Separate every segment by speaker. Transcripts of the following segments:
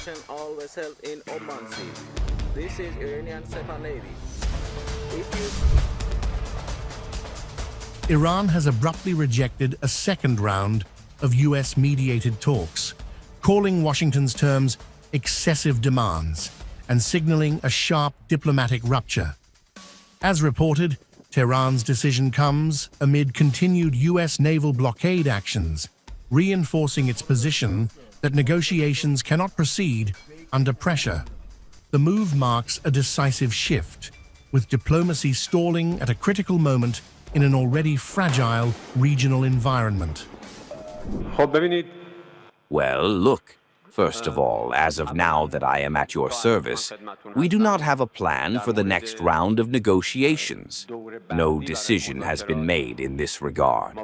Speaker 1: Attention all vessels in Oman Sea. This is Iranian Sepah Navy.
Speaker 2: Iran has abruptly rejected a second round of US-mediated talks, calling Washington's terms excessive demands and signaling a sharp diplomatic rupture. As reported, Tehran's decision comes amid continued US naval blockade actions, reinforcing its position that negotiations cannot proceed under pressure. The move marks a decisive shift, with diplomacy stalling at a critical moment in an already fragile regional environment.
Speaker 3: Well, look. First of all, as of now that I am at your service, we do not have a plan for the next round of negotiations. No decision has been made in this regard.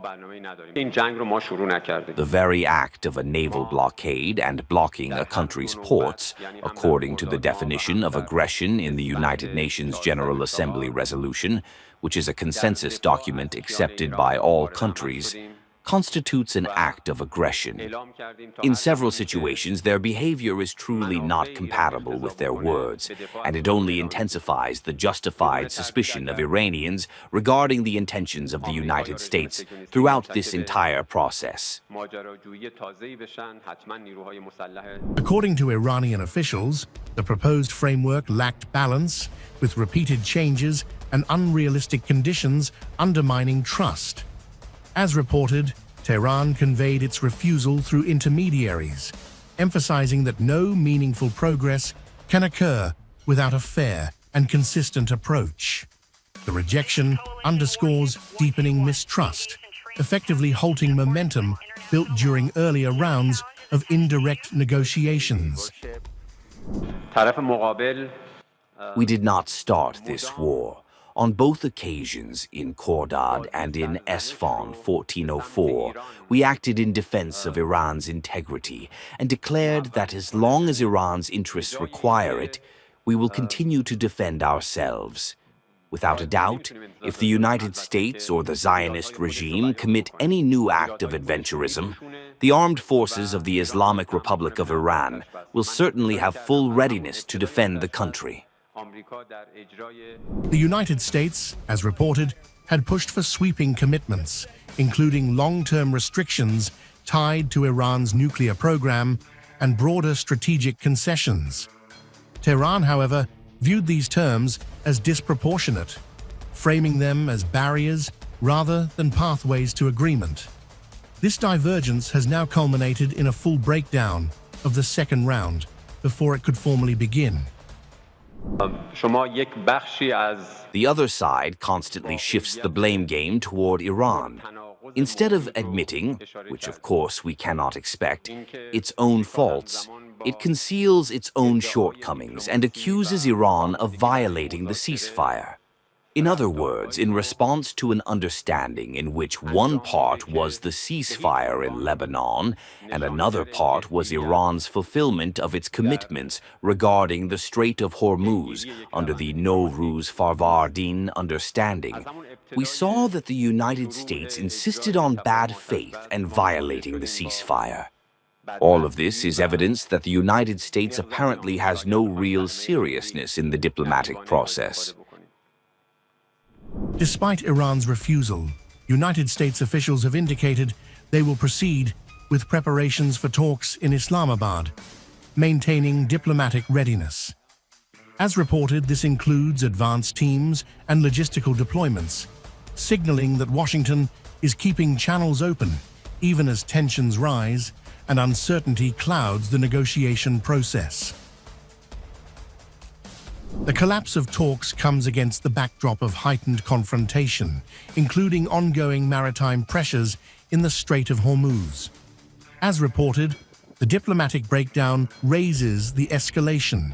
Speaker 3: The very act of a naval blockade and blocking a country's ports, according to the definition of aggression in the United Nations General Assembly resolution, which is a consensus document accepted by all countries, constitutes an act of aggression. In several situations, their behavior is truly not compatible with their words, and it only intensifies the justified suspicion of Iranians regarding the intentions of the United States throughout this entire process.
Speaker 2: According to Iranian officials, the proposed framework lacked balance, with repeated changes and unrealistic conditions undermining trust. As reported, Tehran conveyed its refusal through intermediaries, emphasizing that no meaningful progress can occur without a fair and consistent approach. The rejection underscores deepening mistrust, effectively halting momentum built during earlier rounds of indirect negotiations.
Speaker 3: We did not start this war. On both occasions, in Khordad and in Esfahan 1404, we acted in defense of Iran's integrity and declared that as long as Iran's interests require it, we will continue to defend ourselves. Without a doubt, if the United States or the Zionist regime commit any new act of adventurism, the armed forces of the Islamic Republic of Iran will certainly have full readiness to defend the country.
Speaker 2: The United States, as reported, had pushed for sweeping commitments, including long-term restrictions tied to Iran's nuclear program and broader strategic concessions. Tehran, however, viewed these terms as disproportionate, framing them as barriers rather than pathways to agreement. This divergence has now culminated in a full breakdown of the second round before it could formally begin.
Speaker 3: The other side constantly shifts the blame game toward Iran. Instead of admitting, which of course we cannot expect, its own faults, it conceals its own shortcomings and accuses Iran of violating the ceasefire. In other words, in response to an understanding in which one part was the ceasefire in Lebanon and another part was Iran's fulfillment of its commitments regarding the Strait of Hormuz under the Nowruz Farvardin understanding, we saw that the United States insisted on bad faith and violating the ceasefire. All of this is evidence that the United States apparently has no real seriousness in the diplomatic process.
Speaker 2: Despite Iran's refusal, United States officials have indicated they will proceed with preparations for talks in Islamabad, maintaining diplomatic readiness. As reported, this includes advanced teams and logistical deployments, signaling that Washington is keeping channels open even as tensions rise and uncertainty clouds the negotiation process. The collapse of talks comes against the backdrop of heightened confrontation, including ongoing maritime pressures in the Strait of Hormuz. As reported, the diplomatic breakdown raises the escalation,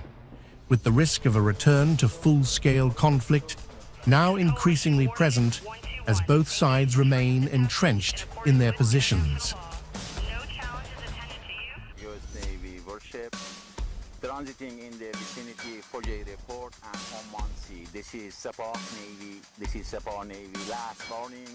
Speaker 2: with the risk of a return to full-scale conflict now increasingly present as both sides remain entrenched in their positions.
Speaker 4: U.S. Navy warship transiting in the vicinity, Baghaei report, and Oman Sea. This is Sabah Navy. Last warning,